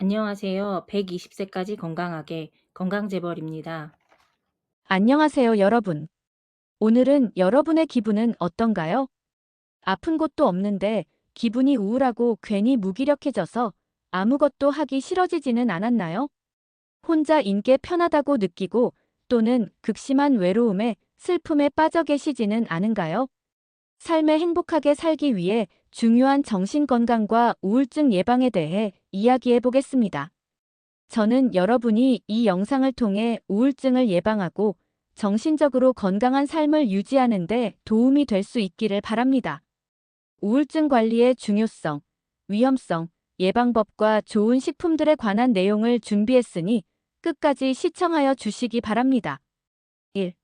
안녕하세요. 120세까지 건강하게 건강재벌입니다. 안녕하세요, 여러분. 오늘은 여러분의 기분은 어떤가요? 아픈 곳도 없는데 기분이 우울하고 괜히 무기력해져서 아무것도 하기 싫어지지는 않았나요? 혼자 인게 편하다고 느끼고 또는 극심한 외로움에 슬픔에 빠져 계시지는 않은가요? 삶에 행복하게 살기 위해 중요한 정신건강과 우울증 예방에 대해 이야기해 보겠습니다. 저는 여러분이 이 영상을 통해 우울증을 예방하고 정신적으로 건강한 삶을 유지하는 데 도움이 될 수 있기를 바랍니다. 우울증 관리의 중요성, 위험성, 예방법과 좋은 식품들에 관한 내용을 준비했으니 끝까지 시청하여 주시기 바랍니다. 1.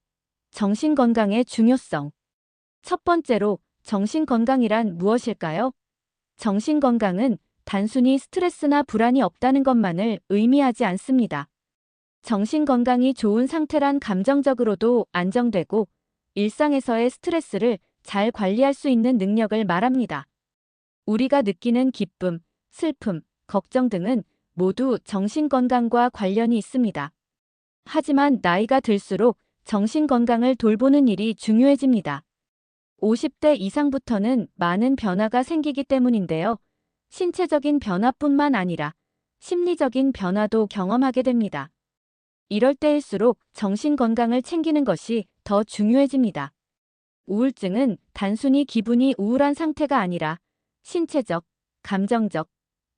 정신건강의 중요성. 첫 번째로 정신건강이란 무엇일까요? 정신건강은 단순히 스트레스나 불안이 없다는 것만을 의미하지 않습니다. 정신건강이 좋은 상태란 감정적으로도 안정되고 일상에서의 스트레스를 잘 관리할 수 있는 능력을 말합니다. 우리가 느끼는 기쁨, 슬픔, 걱정 등은 모두 정신건강과 관련이 있습니다. 하지만 나이가 들수록 정신건강을 돌보는 일이 중요해집니다. 50대 이상부터는 많은 변화가 생기기 때문인데요. 신체적인 변화뿐만 아니라 심리적인 변화도 경험하게 됩니다. 이럴 때일수록 정신 건강을 챙기는 것이 더 중요해집니다. 우울증은 단순히 기분이 우울한 상태가 아니라 신체적, 감정적,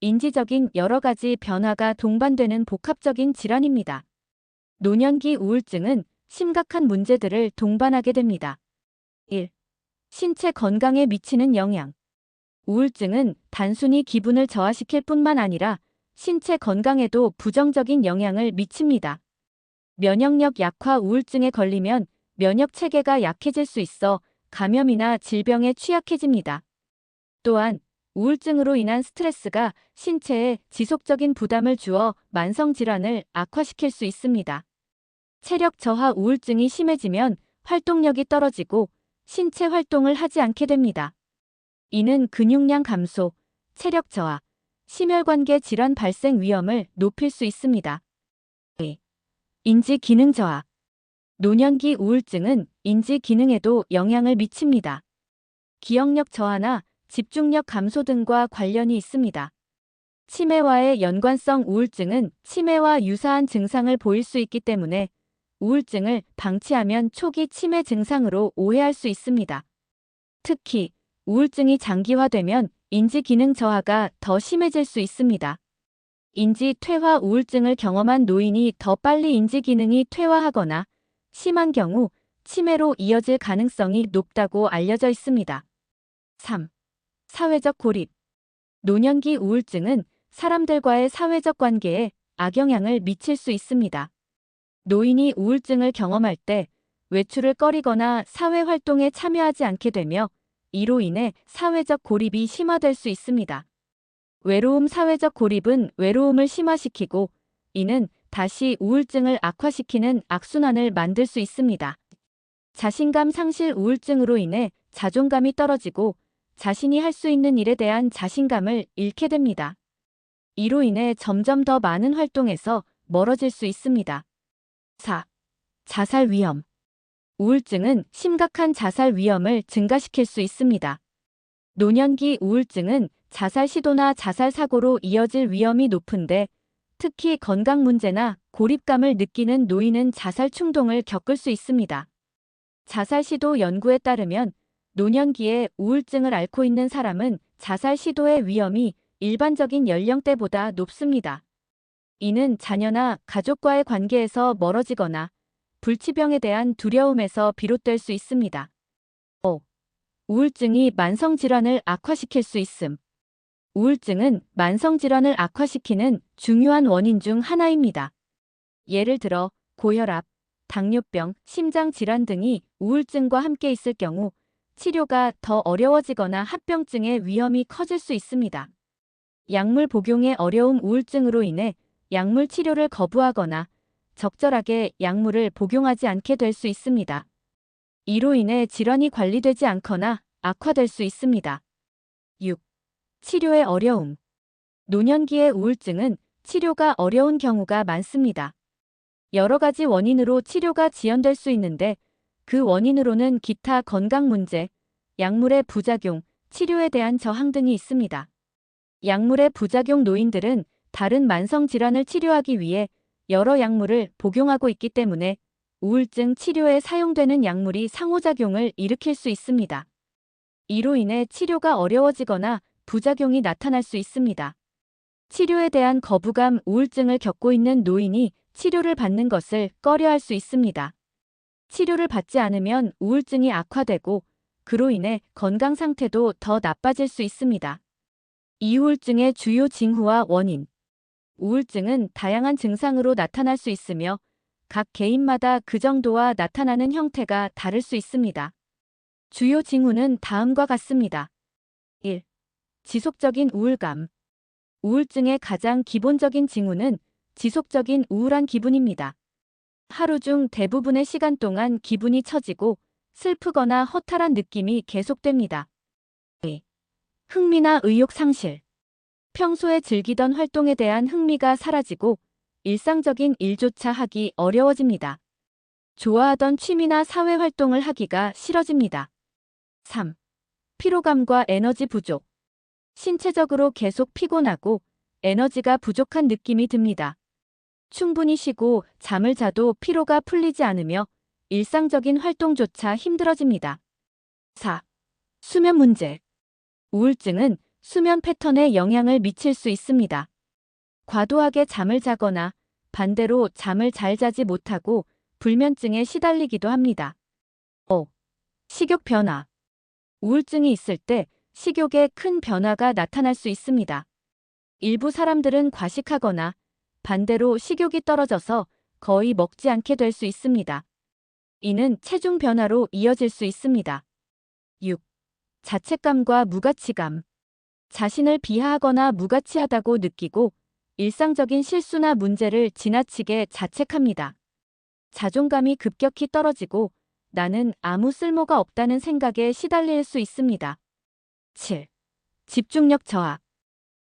인지적인 여러 가지 변화가 동반되는 복합적인 질환입니다. 노년기 우울증은 심각한 문제들을 동반하게 됩니다. 1. 신체 건강에 미치는 영향. 우울증은 단순히 기분을 저하시킬 뿐만 아니라 신체 건강에도 부정적인 영향을 미칩니다. 면역력 약화 우울증에 걸리면 면역 체계가 약해질 수 있어 감염이나 질병에 취약해집니다. 또한 우울증으로 인한 스트레스가 신체에 지속적인 부담을 주어 만성 질환을 악화시킬 수 있습니다. 체력 저하 우울증이 심해지면 활동력이 떨어지고 신체 활동을 하지 않게 됩니다. 이는 근육량 감소, 체력 저하, 심혈관계 질환 발생 위험을 높일 수 있습니다. 인지 기능 저하. 노년기 우울증은 인지 기능에도 영향을 미칩니다. 기억력 저하나 집중력 감소 등과 관련이 있습니다. 치매와의 연관성 우울증은 치매와 유사한 증상을 보일 수 있기 때문에 우울증을 방치하면 초기 치매 증상으로 오해할 수 있습니다. 특히 우울증이 장기화되면 인지 기능 저하가 더 심해질 수 있습니다. 인지 퇴화 우울증을 경험한 노인이 더 빨리 인지 기능이 퇴화하거나 심한 경우 치매로 이어질 가능성이 높다고 알려져 있습니다. 3. 사회적 고립. 노년기 우울증은 사람들과의 사회적 관계에 악영향을 미칠 수 있습니다. 노인이 우울증을 경험할 때 외출을 꺼리거나 사회 활동에 참여하지 않게 되며 이로 인해 사회적 고립이 심화될 수 있습니다. 외로움 사회적 고립은 외로움을 심화시키고 이는 다시 우울증을 악화시키는 악순환을 만들 수 있습니다. 자신감 상실 우울증으로 인해 자존감이 떨어지고 자신이 할 수 있는 일에 대한 자신감을 잃게 됩니다. 이로 인해 점점 더 많은 활동에서 멀어질 수 있습니다. 4. 자살 위험. 우울증은 심각한 자살 위험을 증가시킬 수 있습니다. 노년기 우울증은 자살 시도나 자살 사고로 이어질 위험이 높은데 특히 건강 문제나 고립감을 느끼는 노인은 자살 충동을 겪을 수 있습니다. 자살 시도 연구에 따르면 노년기에 우울증을 앓고 있는 사람은 자살 시도의 위험이 일반적인 연령대보다 높습니다. 이는 자녀나 가족과의 관계에서 멀어지거나 불치병에 대한 두려움에서 비롯될 수 있습니다. 5. 우울증이 만성질환을 악화시킬 수 있음. 우울증은 만성질환을 악화시키는 중요한 원인 중 하나입니다. 예를 들어 고혈압, 당뇨병, 심장질환 등이 우울증과 함께 있을 경우 치료가 더 어려워지거나 합병증의 위험이 커질 수 있습니다. 약물 복용에 어려움 우울증으로 인해 약물 치료를 거부하거나 적절하게 약물을 복용하지 않게 될 수 있습니다. 이로 인해 질환이 관리되지 않거나 악화될 수 있습니다. 6. 치료의 어려움. 노년기의 우울증은 치료가 어려운 경우가 많습니다. 여러 가지 원인으로 치료가 지연될 수 있는데 그 원인으로는 기타 건강 문제, 약물의 부작용, 치료에 대한 저항 등이 있습니다. 약물의 부작용 노인들은 다른 만성 질환을 치료하기 위해 여러 약물을 복용하고 있기 때문에 우울증 치료에 사용되는 약물이 상호작용을 일으킬 수 있습니다. 이로 인해 치료가 어려워지거나 부작용이 나타날 수 있습니다. 치료에 대한 거부감, 우울증을 겪고 있는 노인이 치료를 받는 것을 꺼려할 수 있습니다. 치료를 받지 않으면 우울증이 악화되고 그로 인해 건강 상태도 더 나빠질 수 있습니다. 이우울증의 주요 징후와 원인. 우울증은 다양한 증상으로 나타날 수 있으며 각 개인마다 그 정도와 나타나는 형태가 다를 수 있습니다. 주요 징후는 다음과 같습니다. 1. 지속적인 우울감. 우울증의 가장 기본적인 징후는 지속적인 우울한 기분입니다. 하루 중 대부분의 시간 동안 기분이 처지고 슬프거나 허탈한 느낌이 계속됩니다. 2. 흥미나 의욕 상실. 평소에 즐기던 활동에 대한 흥미가 사라지고 일상적인 일조차 하기 어려워집니다. 좋아하던 취미나 사회 활동을 하기가 싫어집니다. 3. 피로감과 에너지 부족. 신체적으로 계속 피곤하고 에너지가 부족한 느낌이 듭니다. 충분히 쉬고 잠을 자도 피로가 풀리지 않으며 일상적인 활동조차 힘들어집니다. 4. 수면 문제. 우울증은 수면 패턴에 영향을 미칠 수 있습니다. 과도하게 잠을 자거나 반대로 잠을 잘 자지 못하고 불면증에 시달리기도 합니다. 5. 식욕 변화. 우울증이 있을 때 식욕에 큰 변화가 나타날 수 있습니다. 일부 사람들은 과식하거나 반대로 식욕이 떨어져서 거의 먹지 않게 될 수 있습니다. 이는 체중 변화로 이어질 수 있습니다. 6. 자책감과 무가치감. 자신을 비하하거나 무가치하다고 느끼고 일상적인 실수나 문제를 지나치게 자책합니다. 자존감이 급격히 떨어지고 나는 아무 쓸모가 없다는 생각에 시달릴 수 있습니다. 7. 집중력 저하.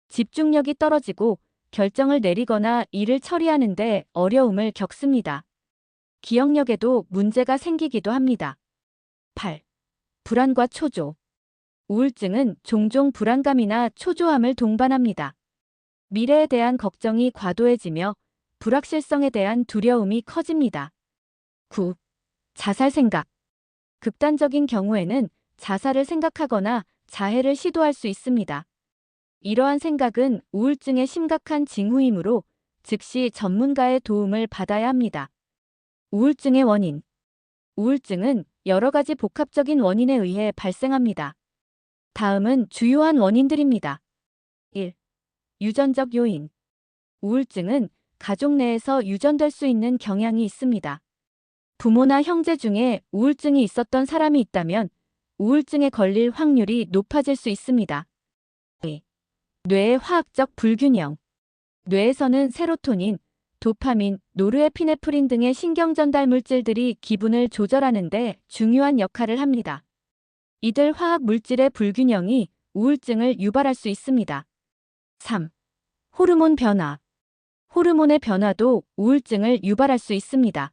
집중력이 떨어지고 결정을 내리거나 일을 처리하는데 어려움을 겪습니다. 기억력에도 문제가 생기기도 합니다. 8. 불안과 초조. 우울증은 종종 불안감이나 초조함을 동반합니다. 미래에 대한 걱정이 과도해지며 불확실성에 대한 두려움이 커집니다. 9. 자살 생각. 극단적인 경우에는 자살을 생각하거나 자해를 시도할 수 있습니다. 이러한 생각은 우울증의 심각한 징후이므로 즉시 전문가의 도움을 받아야 합니다. 우울증의 원인. 우울증은 여러 가지 복합적인 원인에 의해 발생합니다. 다음은 주요한 원인들입니다. 1. 유전적 요인. 우울증은 가족 내에서 유전될 수 있는 경향이 있습니다. 부모나 형제 중에 우울증이 있었던 사람이 있다면 우울증에 걸릴 확률이 높아질 수 있습니다. 2. 뇌의 화학적 불균형. 뇌에서는 세로토닌, 도파민, 노르에피네프린 등의 신경전달 물질들이 기분을 조절하는 데 중요한 역할을 합니다. 이들 화학 물질의 불균형이 우울증을 유발할 수 있습니다. 3. 호르몬 변화. 호르몬의 변화도 우울증을 유발할 수 있습니다.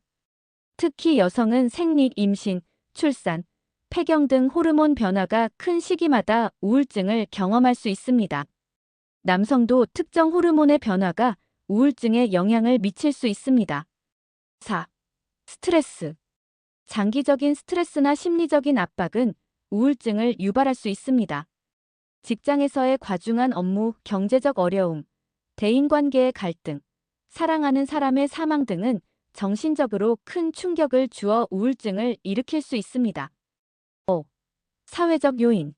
특히 여성은 생리, 임신, 출산, 폐경 등 호르몬 변화가 큰 시기마다 우울증을 경험할 수 있습니다. 남성도 특정 호르몬의 변화가 우울증에 영향을 미칠 수 있습니다. 4. 스트레스. 장기적인 스트레스나 심리적인 압박은 우울증을 유발할 수 있습니다. 직장에서의 과중한 업무, 경제적 어려움, 대인관계의 갈등, 사랑하는 사람의 사망 등은 정신적으로 큰 충격을 주어 우울증을 일으킬 수 있습니다. 5. 사회적 요인.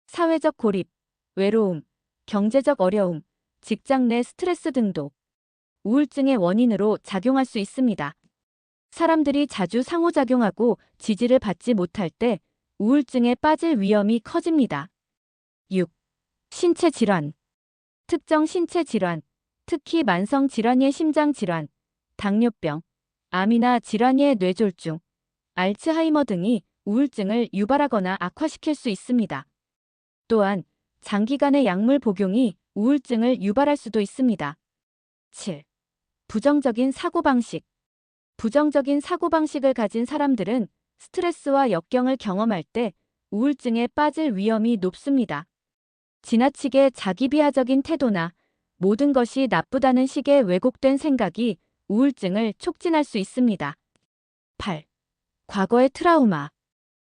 사회적 고립, 외로움, 경제적 어려움, 직장 내 스트레스 등도 우울증의 원인으로 작용할 수 있습니다. 사람들이 자주 상호작용하고 지지를 받지 못할 때 우울증에 빠질 위험이 커집니다. 6. 신체 질환. 특정 신체 질환, 특히 만성 질환의 심장 질환, 당뇨병, 암이나 질환의 뇌졸중, 알츠하이머 등이 우울증을 유발하거나 악화시킬 수 있습니다. 또한 장기간의 약물 복용이 우울증을 유발할 수도 있습니다. 7. 부정적인 사고방식. 부정적인 사고방식을 가진 사람들은 스트레스와 역경을 경험할 때 우울증에 빠질 위험이 높습니다. 지나치게 자기비하적인 태도나 모든 것이 나쁘다는 식의 왜곡된 생각이 우울증을 촉진할 수 있습니다. 8. 과거의 트라우마.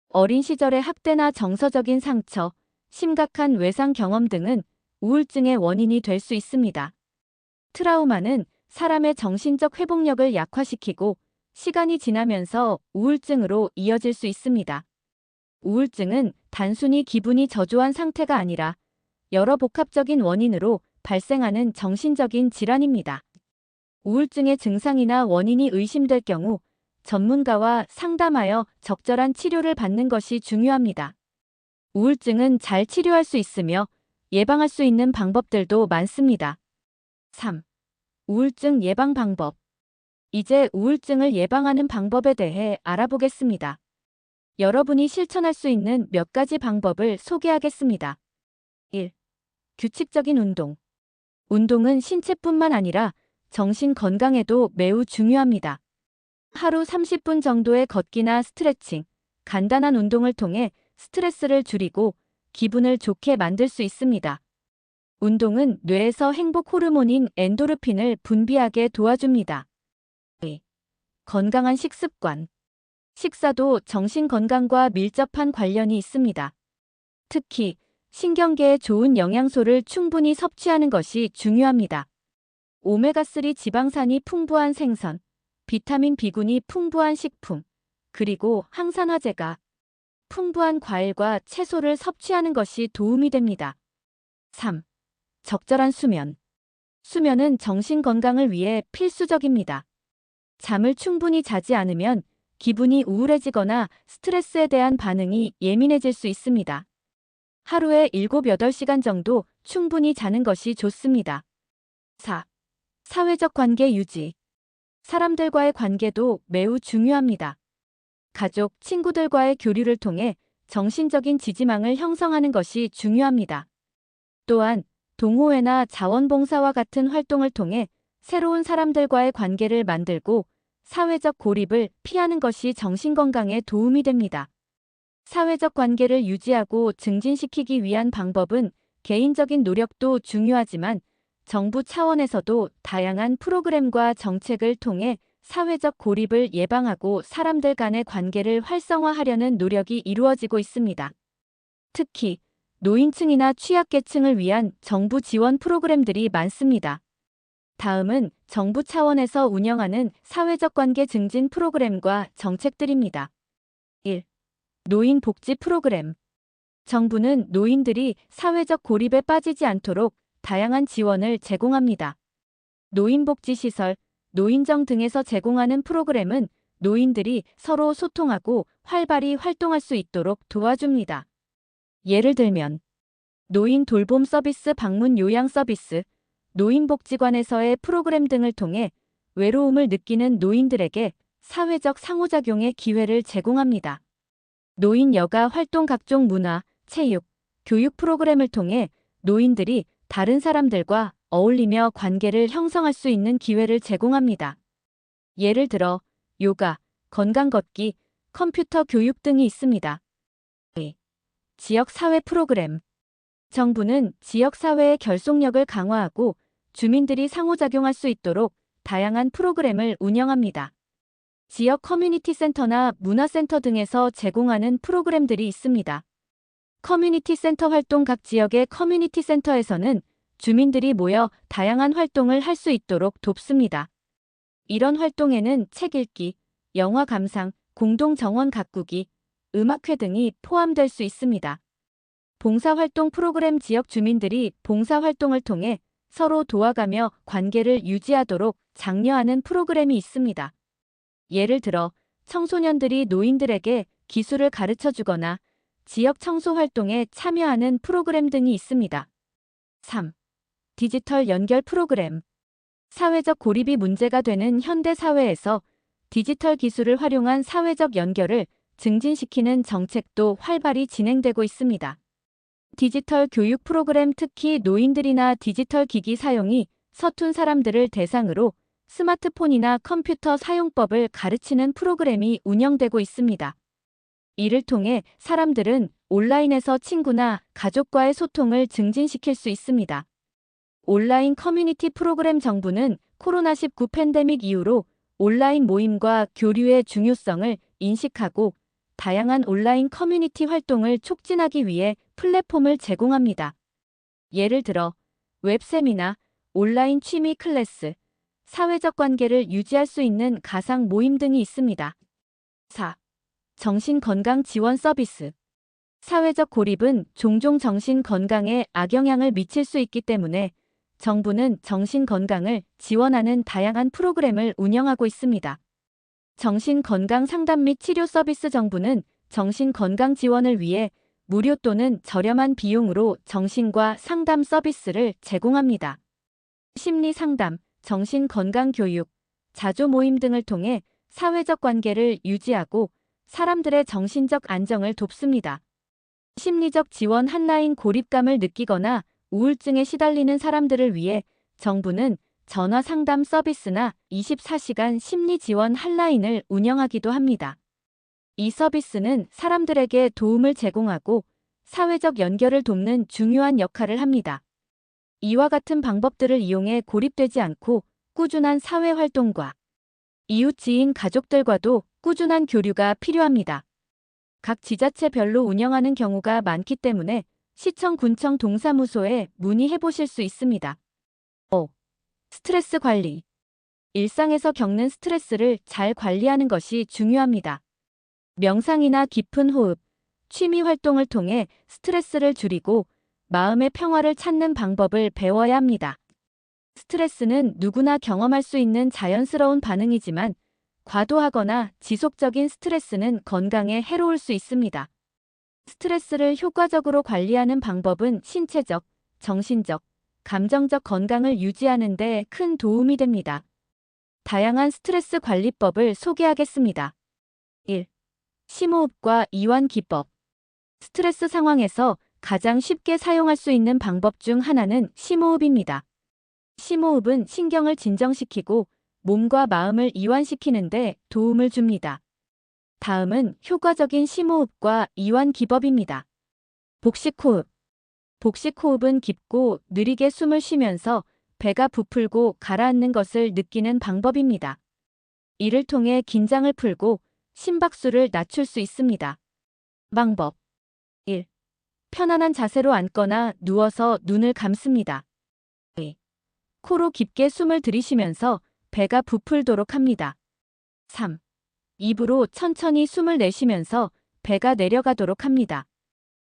어린 시절의 학대나 정서적인 상처, 심각한 외상 경험 등은 우울증의 원인이 될 수 있습니다. 트라우마는 사람의 정신적 회복력을 약화시키고 시간이 지나면서 우울증으로 이어질 수 있습니다. 우울증은 단순히 기분이 저조한 상태가 아니라 여러 복합적인 원인으로 발생하는 정신적인 질환입니다. 우울증의 증상이나 원인이 의심될 경우 전문가와 상담하여 적절한 치료를 받는 것이 중요합니다. 우울증은 잘 치료할 수 있으며 예방할 수 있는 방법들도 많습니다. 3. 우울증 예방 방법. 이제 우울증을 예방하는 방법에 대해 알아보겠습니다. 여러분이 실천할 수 있는 몇 가지 방법을 소개하겠습니다. 1. 규칙적인 운동. 운동은 신체뿐만 아니라 정신 건강에도 매우 중요합니다. 하루 30분 정도의 걷기나 스트레칭, 간단한 운동을 통해 스트레스를 줄이고 기분을 좋게 만들 수 있습니다. 운동은 뇌에서 행복 호르몬인 엔도르핀을 분비하게 도와줍니다. 2. 건강한 식습관. 식사도 정신 건강과 밀접한 관련이 있습니다. 특히 신경계에 좋은 영양소를 충분히 섭취하는 것이 중요합니다. 오메가3 지방산이 풍부한 생선, 비타민 B군이 풍부한 식품, 그리고 항산화제가 풍부한 과일과 채소를 섭취하는 것이 도움이 됩니다. 3. 적절한 수면. 수면은 정신 건강을 위해 필수적입니다. 잠을 충분히 자지 않으면 기분이 우울해지거나 스트레스에 대한 반응이 예민해질 수 있습니다. 하루에 7, 8시간 정도 충분히 자는 것이 좋습니다. 4. 사회적 관계 유지. 사람들과의 관계도 매우 중요합니다. 가족, 친구들과의 교류를 통해 정신적인 지지망을 형성하는 것이 중요합니다. 또한 동호회나 자원봉사와 같은 활동을 통해 새로운 사람들과의 관계를 만들고 사회적 고립을 피하는 것이 정신건강에 도움이 됩니다. 사회적 관계를 유지하고 증진시키기 위한 방법은 개인적인 노력도 중요하지만 정부 차원에서도 다양한 프로그램과 정책을 통해 사회적 고립을 예방하고 사람들 간의 관계를 활성화하려는 노력이 이루어지고 있습니다. 특히 노인층이나 취약계층을 위한 정부 지원 프로그램들이 많습니다. 다음은 정부 차원에서 운영하는 사회적 관계 증진 프로그램과 정책들입니다. 1. 노인 복지 프로그램. 정부는 노인들이 사회적 고립에 빠지지 않도록 다양한 지원을 제공합니다. 노인복지시설, 노인정 등에서 제공하는 프로그램은 노인들이 서로 소통하고 활발히 활동할 수 있도록 도와줍니다. 예를 들면 노인 돌봄 서비스, 방문 요양 서비스, 노인복지관에서의 프로그램 등을 통해 외로움을 느끼는 노인들에게 사회적 상호작용의 기회를 제공합니다. 노인 여가 활동, 각종 문화, 체육, 교육 프로그램을 통해 노인들이 다른 사람들과 어울리며 관계를 형성할 수 있는 기회를 제공합니다. 예를 들어 요가, 건강 걷기, 컴퓨터 교육 등이 있습니다. 지역사회 프로그램. 정부는 지역사회의 결속력을 강화하고 주민들이 상호작용할 수 있도록 다양한 프로그램을 운영합니다. 지역 커뮤니티 센터나 문화센터 등에서 제공하는 프로그램들이 있습니다. 커뮤니티 센터 활동. 각 지역의 커뮤니티 센터에서는 주민들이 모여 다양한 활동을 할 수 있도록 돕습니다. 이런 활동에는 책 읽기, 영화 감상, 공동 정원 가꾸기, 음악회 등이 포함될 수 있습니다. 봉사활동 프로그램. 지역 주민들이 봉사활동을 통해 서로 도와가며 관계를 유지하도록 장려하는 프로그램이 있습니다. 예를 들어 청소년들이 노인들에게 기술을 가르쳐 주거나 지역 청소 활동에 참여하는 프로그램 등이 있습니다. 3. 디지털 연결 프로그램. 사회적 고립이 문제가 되는 현대 사회에서 디지털 기술을 활용한 사회적 연결을 증진시키는 정책도 활발히 진행되고 있습니다. 디지털 교육 프로그램. 특히 노인들이나 디지털 기기 사용이 서툰 사람들을 대상으로 스마트폰이나 컴퓨터 사용법을 가르치는 프로그램이 운영되고 있습니다. 이를 통해 사람들은 온라인에서 친구나 가족과의 소통을 증진시킬 수 있습니다. 온라인 커뮤니티 프로그램 정부는 코로나19 팬데믹 이후로 온라인 모임과 교류의 중요성을 인식하고 다양한 온라인 커뮤니티 활동을 촉진하기 위해 플랫폼을 제공합니다. 예를 들어 웹세미나, 온라인 취미 클래스, 사회적 관계를 유지할 수 있는 가상 모임 등이 있습니다. 4. 정신건강 지원 서비스. 사회적 고립은 종종 정신 건강에 악영향을 미칠 수 있기 때문에 정부는 정신 건강을 지원하는 다양한 프로그램을 운영하고 있습니다. 정신 건강 상담 및 치료 서비스. 정부는 정신 건강 지원을 위해 무료 또는 저렴한 비용으로 정신과 상담 서비스를 제공합니다. 심리 상담, 정신 건강 교육, 자조 모임 등을 통해 사회적 관계를 유지하고 사람들의 정신적 안정을 돕습니다. 심리적 지원. 한라인. 고립감을 느끼거나 우울증에 시달리는 사람들을 위해 정부는 전화 상담 서비스나 24시간 심리 지원 핫라인을 운영하기도 합니다. 이 서비스는 사람들에게 도움을 제공하고 사회적 연결을 돕는 중요한 역할을 합니다. 이와 같은 방법들을 이용해 고립되지 않고 꾸준한 사회 활동과 이웃 지인 가족들과도 꾸준한 교류가 필요합니다. 각 지자체별로 운영하는 경우가 많기 때문에 시청, 군청, 동사무소에 문의해 보실 수 있습니다. 5. 스트레스 관리. 일상에서 겪는 스트레스를 잘 관리하는 것이 중요합니다. 명상이나 깊은 호흡, 취미 활동을 통해 스트레스를 줄이고 마음의 평화를 찾는 방법을 배워야 합니다. 스트레스는 누구나 경험할 수 있는 자연스러운 반응이지만 과도하거나 지속적인 스트레스는 건강에 해로울 수 있습니다. 스트레스를 효과적으로 관리하는 방법은 신체적, 정신적, 감정적 건강을 유지하는 데 큰 도움이 됩니다. 다양한 스트레스 관리법을 소개하겠습니다. 1. 심호흡과 이완 기법. 스트레스 상황에서 가장 쉽게 사용할 수 있는 방법 중 하나는 심호흡입니다. 심호흡은 신경을 진정시키고 몸과 마음을 이완시키는 데 도움을 줍니다. 다음은 효과적인 심호흡과 이완 기법입니다. 복식호흡. 복식호흡은 깊고 느리게 숨을 쉬면서 배가 부풀고 가라앉는 것을 느끼는 방법입니다. 이를 통해 긴장을 풀고 심박수를 낮출 수 있습니다. 방법 1. 편안한 자세로 앉거나 누워서 눈을 감습니다. 2. 코로 깊게 숨을 들이쉬면서 배가 부풀도록 합니다. 3. 입으로 천천히 숨을 내쉬면서 배가 내려가도록 합니다.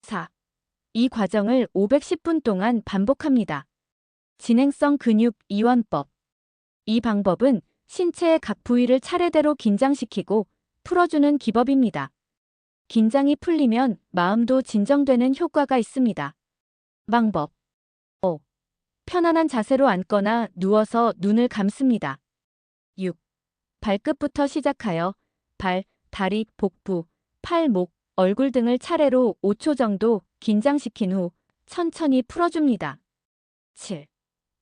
4. 이 과정을 510분 동안 반복합니다. 진행성 근육 이완법. 이 방법은 신체의 각 부위를 차례대로 긴장시키고 풀어주는 기법입니다. 긴장이 풀리면 마음도 진정되는 효과가 있습니다. 방법 5. 편안한 자세로 앉거나 누워서 눈을 감습니다. 6. 발끝부터 시작하여 발, 다리, 복부, 팔, 목, 얼굴 등을 차례로 5초 정도 긴장시킨 후 천천히 풀어줍니다. 7.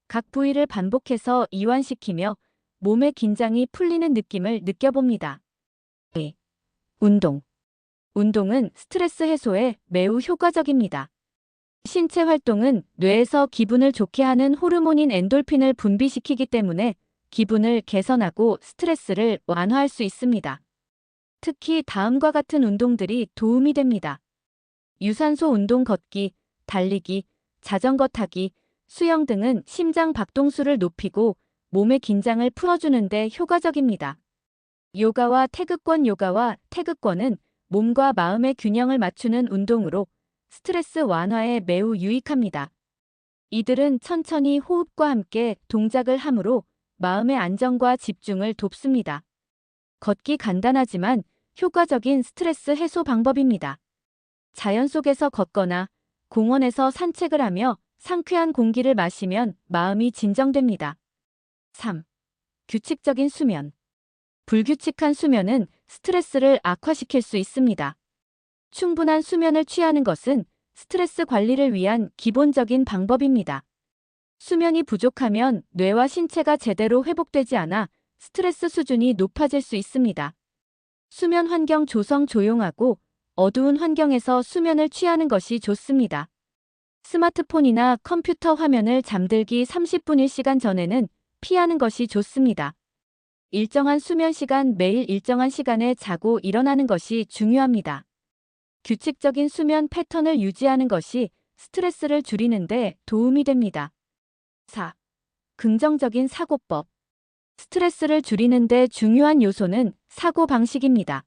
각 부위를 반복해서 이완시키며 몸의 긴장이 풀리는 느낌을 느껴봅니다. 2. 운동. 운동은 스트레스 해소에 매우 효과적입니다. 신체 활동은 뇌에서 기분을 좋게 하는 호르몬인 엔돌핀을 분비시키기 때문에 기분을 개선하고 스트레스를 완화할 수 있습니다. 특히 다음과 같은 운동들이 도움이 됩니다. 유산소 운동 걷기, 달리기, 자전거 타기, 수영 등은 심장 박동수를 높이고 몸의 긴장을 풀어주는 데 효과적입니다. 요가와 태극권은 몸과 마음의 균형을 맞추는 운동으로 스트레스 완화에 매우 유익합니다. 이들은 천천히 호흡과 함께 동작을 하므로 마음의 안정과 집중을 돕습니다. 걷기 간단하지만 효과적인 스트레스 해소 방법입니다. 자연 속에서 걷거나 공원에서 산책을 하며 상쾌한 공기를 마시면 마음이 진정됩니다. 3. 규칙적인 수면. 불규칙한 수면은 스트레스를 악화시킬 수 있습니다. 충분한 수면을 취하는 것은 스트레스 관리를 위한 기본적인 방법입니다. 수면이 부족하면 뇌와 신체가 제대로 회복되지 않아 스트레스 수준이 높아질 수 있습니다. 수면 환경 조성 조용하고 어두운 환경에서 수면을 취하는 것이 좋습니다. 스마트폰이나 컴퓨터 화면을 잠들기 30분 1시간 전에는 피하는 것이 좋습니다. 일정한 수면 시간 매일 일정한 시간에 자고 일어나는 것이 중요합니다. 규칙적인 수면 패턴을 유지하는 것이 스트레스를 줄이는 데 도움이 됩니다. 4. 긍정적인 사고법. 스트레스를 줄이는 데 중요한 요소는 사고 방식입니다.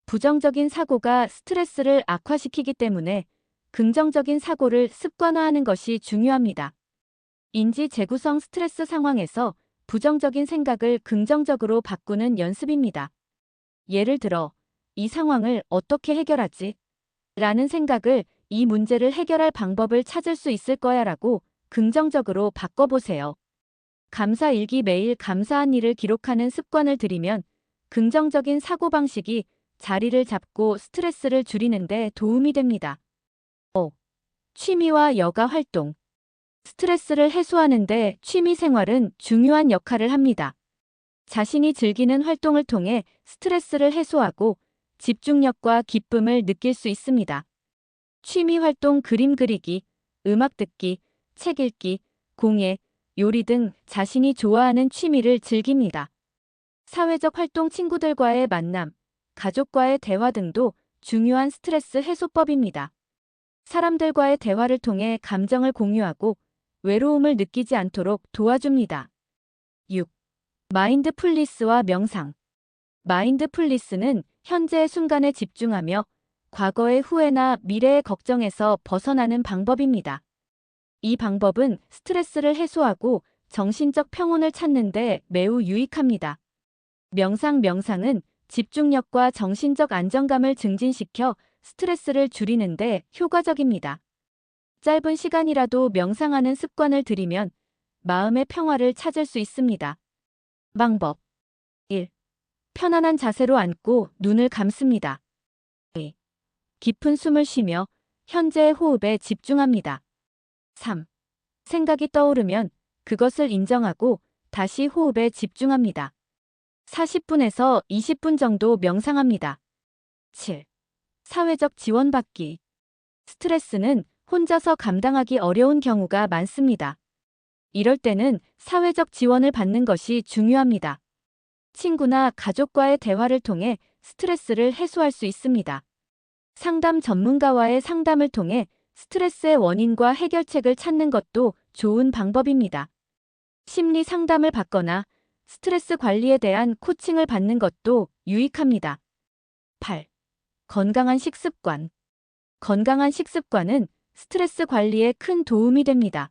부정적인 사고가 스트레스를 악화시키기 때문에 긍정적인 사고를 습관화하는 것이 중요합니다. 인지 재구성 스트레스 상황에서 부정적인 생각을 긍정적으로 바꾸는 연습입니다. 예를 들어, 이 상황을 어떻게 해결하지? 라는 생각을 이 문제를 해결할 방법을 찾을 수 있을 거야 라고 긍정적으로 바꿔보세요. 감사 일기 매일 감사한 일을 기록하는 습관을 들이면 긍정적인 사고방식이 자리를 잡고 스트레스를 줄이는 데 도움이 됩니다. 5. 취미와 여가 활동. 스트레스를 해소하는 데 취미 생활은 중요한 역할을 합니다. 자신이 즐기는 활동을 통해 스트레스를 해소하고 집중력과 기쁨을 느낄 수 있습니다. 취미 활동 그림 그리기, 음악 듣기, 책 읽기, 공예, 요리 등 자신이 좋아하는 취미를 즐깁니다. 사회적 활동 친구들과의 만남, 가족과의 대화 등도 중요한 스트레스 해소법입니다. 사람들과의 대화를 통해 감정을 공유하고 외로움을 느끼지 않도록 도와줍니다. 6. 마인드풀니스와 명상. 마인드풀니스는 현재의 순간에 집중하며 과거의 후회나 미래의 걱정에서 벗어나는 방법입니다. 이 방법은 스트레스를 해소하고 정신적 평온을 찾는 데 매우 유익합니다. 명상은 집중력과 정신적 안정감을 증진시켜 스트레스를 줄이는 데 효과적입니다. 짧은 시간이라도 명상하는 습관을 들이면 마음의 평화를 찾을 수 있습니다. 방법 1. 편안한 자세로 앉고 눈을 감습니다. 2. 깊은 숨을 쉬며 현재의 호흡에 집중합니다. 3. 생각이 떠오르면 그것을 인정하고 다시 호흡에 집중합니다. 40분에서 20분 정도 명상합니다. 7. 사회적 지원받기. 스트레스는 혼자서 감당하기 어려운 경우가 많습니다. 이럴 때는 사회적 지원을 받는 것이 중요합니다. 친구나 가족과의 대화를 통해 스트레스를 해소할 수 있습니다. 상담 전문가와의 상담을 통해 스트레스의 원인과 해결책을 찾는 것도 좋은 방법입니다. 심리 상담을 받거나 스트레스 관리에 대한 코칭을 받는 것도 유익합니다. 8. 건강한 식습관. 건강한 식습관은 스트레스 관리에 큰 도움이 됩니다.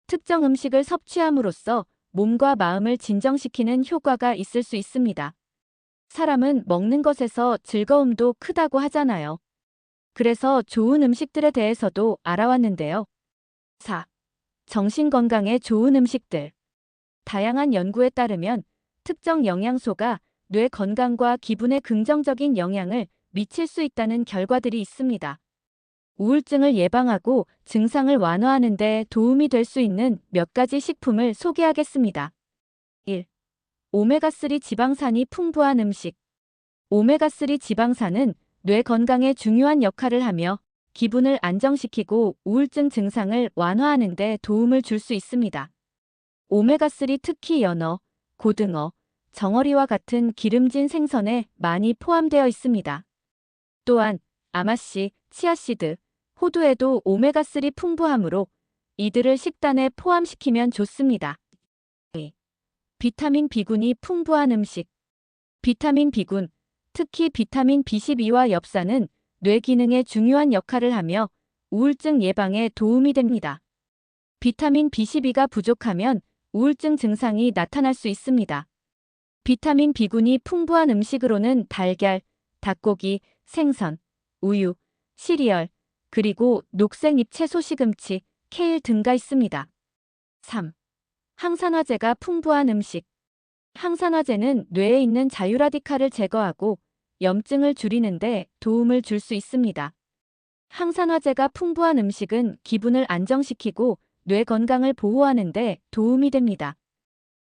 특정 음식을 섭취함으로써 몸과 마음을 진정시키는 효과가 있을 수 있습니다. 사람은 먹는 것에서 즐거움도 크다고 하잖아요. 그래서 좋은 음식들에 대해서도 알아왔는데요. 4. 정신 건강에 좋은 음식들. 다양한 연구에 따르면 특정 영양소가 뇌 건강과 기분에 긍정적인 영향을 미칠 수 있다는 결과들이 있습니다. 우울증을 예방하고 증상을 완화하는 데 도움이 될 수 있는 몇 가지 식품을 소개하겠습니다. 1. 오메가3 지방산이 풍부한 음식. 오메가3 지방산은 뇌 건강에 중요한 역할을 하며 기분을 안정시키고 우울증 증상을 완화하는 데 도움을 줄 수 있습니다. 오메가3 특히 연어, 고등어, 정어리와 같은 기름진 생선에 많이 포함되어 있습니다. 또한 아마씨, 치아씨드, 호두에도 오메가3 풍부하므로 이들을 식단에 포함시키면 좋습니다. 2. 비타민 B군이 풍부한 음식. 비타민 B군, 특히 비타민 B12와 엽산은 뇌 기능에 중요한 역할을 하며 우울증 예방에 도움이 됩니다. 비타민 B12가 부족하면 우울증 증상이 나타날 수 있습니다. 비타민 B군이 풍부한 음식으로는 달걀, 닭고기, 생선, 우유, 시리얼, 그리고 녹색잎 채소 시금치, 케일 등가 있습니다. 3. 항산화제가 풍부한 음식. 항산화제는 뇌에 있는 자유라디칼을 제거하고 염증을 줄이는 데 도움을 줄 수 있습니다. 항산화제가 풍부한 음식은 기분을 안정시키고 뇌 건강을 보호하는 데 도움이 됩니다.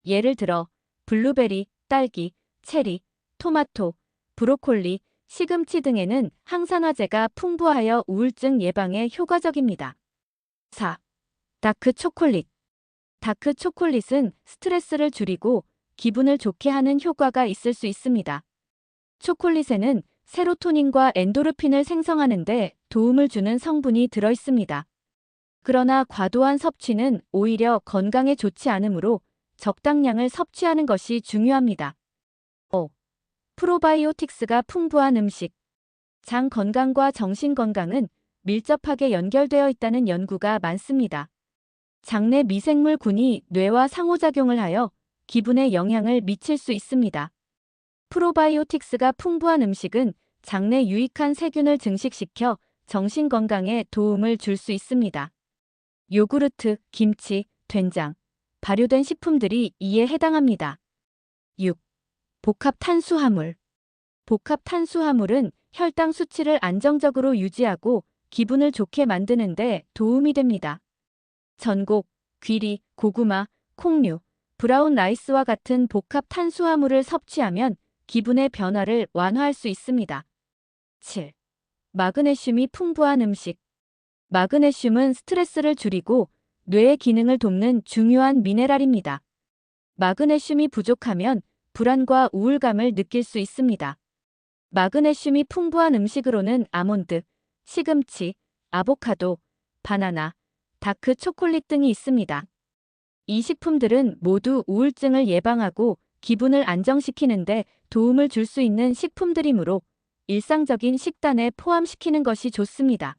예를 들어 블루베리, 딸기, 체리, 토마토, 브로콜리, 시금치 등에는 항산화제가 풍부하여 우울증 예방에 효과적입니다. 4. 다크 초콜릿. 다크 초콜릿은 스트레스를 줄이고 기분을 좋게 하는 효과가 있을 수 있습니다. 초콜릿에는 세로토닌과 엔도르핀을 생성하는 데 도움을 주는 성분이 들어 있습니다. 그러나 과도한 섭취는 오히려 건강에 좋지 않으므로 적당량을 섭취하는 것이 중요합니다. 5. 프로바이오틱스가 풍부한 음식. 장 건강과 정신 건강은 밀접하게 연결되어 있다는 연구가 많습니다. 장내 미생물군이 뇌와 상호작용을 하여 기분에 영향을 미칠 수 있습니다. 프로바이오틱스가 풍부한 음식은 장내 유익한 세균을 증식시켜 정신 건강에 도움을 줄 수 있습니다. 요구르트, 김치, 된장, 발효된 식품들이 이에 해당합니다. 6. 복합 탄수화물. 복합 탄수화물은 혈당 수치를 안정적으로 유지하고 기분을 좋게 만드는 데 도움이 됩니다. 전곡, 귀리, 고구마, 콩류, 브라운 라이스와 같은 복합 탄수화물을 섭취하면 기분의 변화를 완화할 수 있습니다. 7. 마그네슘이 풍부한 음식. 마그네슘은 스트레스를 줄이고 뇌의 기능을 돕는 중요한 미네랄입니다. 마그네슘이 부족하면 불안과 우울감을 느낄 수 있습니다. 마그네슘이 풍부한 음식으로는 아몬드, 시금치, 아보카도, 바나나, 다크 초콜릿 등이 있습니다. 이 식품들은 모두 우울증을 예방하고 기분을 안정시키는 데 도움을 줄 수 있는 식품들이므로 일상적인 식단에 포함시키는 것이 좋습니다.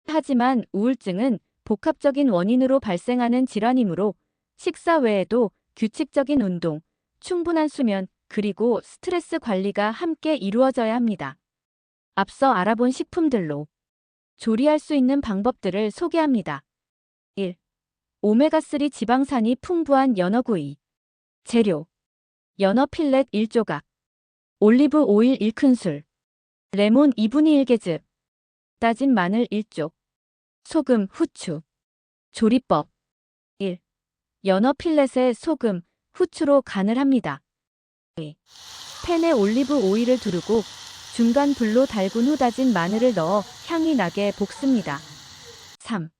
하지만 우울증은 복합적인 원인으로 발생하는 질환이므로 식사 외에도 규칙적인 운동, 충분한 수면, 그리고 스트레스 관리가 함께 이루어져야 합니다. 앞서 알아본 식품들로 조리할 수 있는 방법들을 소개합니다. 1. 오메가3 지방산이 풍부한 연어구이. 재료: 연어 필렛 1조각, 올리브 오일 1큰술, 레몬 2분의 1개즙, 다진 마늘 1쪽, 소금, 후추. 조리법: 1. 연어 필렛에 소금, 후추로 간을 합니다. 2. 팬에 올리브 오일을 두르고 중간 불로 달군 후 다진 마늘을 넣어 향이 나게 볶습니다. 3.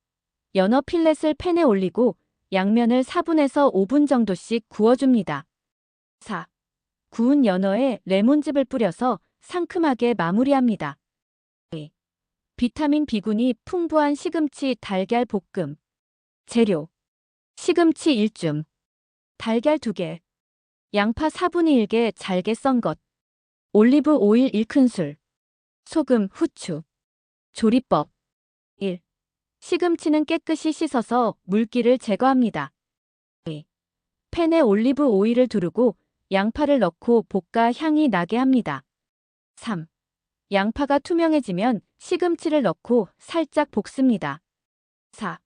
연어 필렛을 팬에 올리고 양면을 4분에서 5분 정도씩 구워줍니다. 4. 구운 연어에 레몬즙을 뿌려서 상큼하게 마무리합니다. 2. 비타민 B군이 풍부한 시금치 달걀 볶음. 재료: 시금치 1줌, 달걀 2개, 양파 4분의 1개 잘게 썬 것, 올리브 오일 1큰술, 소금, 후추. 조리법: 1. 시금치는 깨끗이 씻어서 물기를 제거합니다. 2. 팬에 올리브 오일을 두르고 양파를 넣고 볶아 향이 나게 합니다. 3. 양파가 투명해지면 시금치를 넣고 살짝 볶습니다. 4.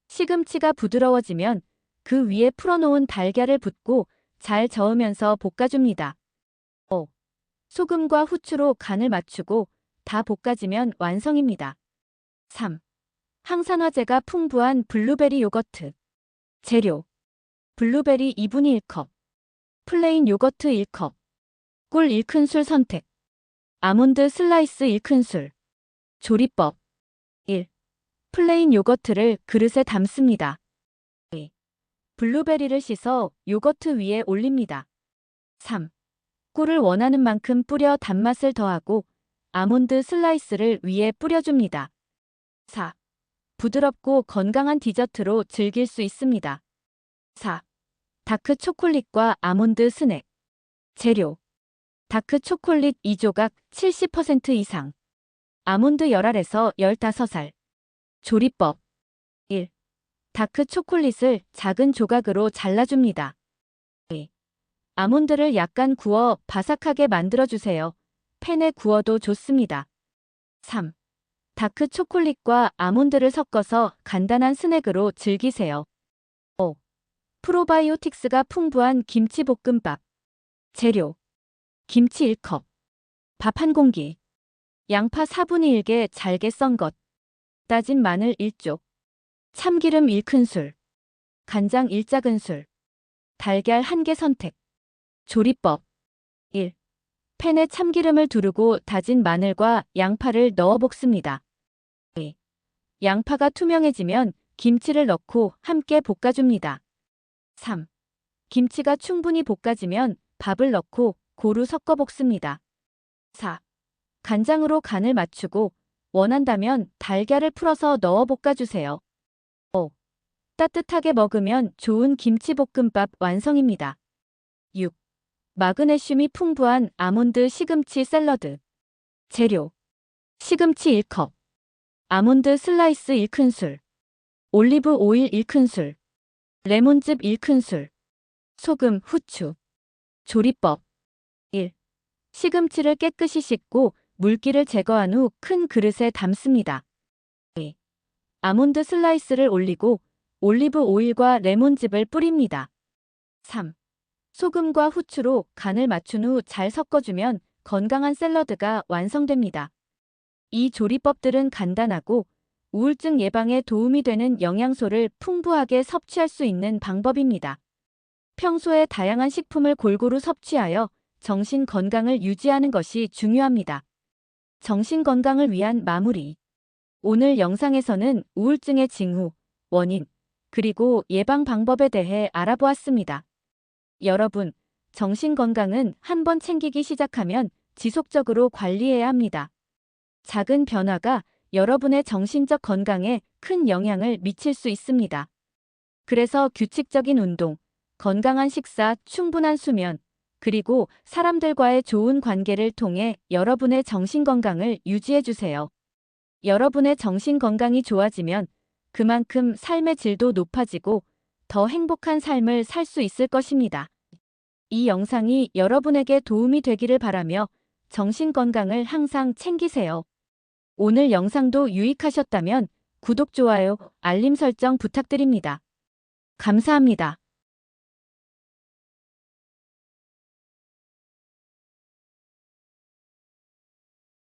시금치가 부드러워지면 그 위에 풀어놓은 달걀을 붓고 잘 저으면서 볶아줍니다. 5. 소금과 후추로 간을 맞추고 다 볶아지면 완성입니다. 3. 항산화제가 풍부한 블루베리 요거트. 재료: 블루베리 2분의 1컵, 플레인 요거트 1컵, 꿀 1큰술 선택, 아몬드 슬라이스 1큰술. 조리법: 1. 플레인 요거트를 그릇에 담습니다. 2. 블루베리를 씻어 요거트 위에 올립니다. 3. 꿀을 원하는 만큼 뿌려 단맛을 더하고 아몬드 슬라이스를 위에 뿌려줍니다. 4. 부드럽고 건강한 디저트로 즐길 수 있습니다. 4. 다크 초콜릿과 아몬드 스낵. 재료: 다크 초콜릿 2조각 70% 이상, 아몬드 열알에서 15알. 조리법: 1. 다크 초콜릿을 작은 조각으로 잘라줍니다. 2. 아몬드를 약간 구워 바삭하게 만들어주세요. 팬에 구워도 좋습니다. 3. 다크 초콜릿과 아몬드를 섞어서 간단한 스낵으로 즐기세요. 5. 프로바이오틱스가 풍부한 김치볶음밥. 재료: 김치 1컵, 밥 1공기, 양파 4분의 1개 잘게 썬 것, 다진 마늘 1쪽, 참기름 1큰술, 간장 1작은술, 달걀 1개 선택. 조리법 1. 팬에 참기름을 두르고 다진 마늘과 양파를 넣어 볶습니다. 2. 양파가 투명해지면 김치를 넣고 함께 볶아줍니다. 3. 김치가 충분히 볶아지면 밥을 넣고 고루 섞어 볶습니다. 4. 간장으로 간을 맞추고 원한다면 달걀을 풀어서 넣어 볶아주세요. 5. 따뜻하게 먹으면 좋은 김치볶음밥 완성입니다. 6. 마그네슘이 풍부한 아몬드 시금치 샐러드. 재료. 시금치 1컵, 아몬드 슬라이스 1큰술, 올리브 오일 1큰술, 레몬즙 1큰술, 소금, 후추. 조리법 1. 시금치를 깨끗이 씻고 물기를 제거한 후 큰 그릇에 담습니다. 2. 아몬드 슬라이스를 올리고 올리브 오일과 레몬즙을 뿌립니다. 3. 소금과 후추로 간을 맞춘 후 잘 섞어주면 건강한 샐러드가 완성됩니다. 이 조리법들은 간단하고 우울증 예방에 도움이 되는 영양소를 풍부하게 섭취할 수 있는 방법입니다. 평소에 다양한 식품을 골고루 섭취하여 정신 건강을 유지하는 것이 중요합니다. 정신 건강을 위한 마무리. 오늘 영상에서는 우울증의 징후, 원인, 그리고 예방 방법에 대해 알아보았습니다. 여러분, 정신 건강은 한번 챙기기 시작하면 지속적으로 관리해야 합니다. 작은 변화가 여러분의 정신적 건강에 큰 영향을 미칠 수 있습니다. 그래서 규칙적인 운동, 건강한 식사, 충분한 수면, 그리고 사람들과의 좋은 관계를 통해 여러분의 정신 건강을 유지해 주세요. 여러분의 정신 건강이 좋아지면 그만큼 삶의 질도 높아지고 더 행복한 삶을 살 수 있을 것입니다. 이 영상이 여러분에게 도움이 되기를 바라며 정신 건강을 항상 챙기세요. 오늘 영상도 유익하셨다면 구독, 좋아요, 알림 설정 부탁드립니다. 감사합니다.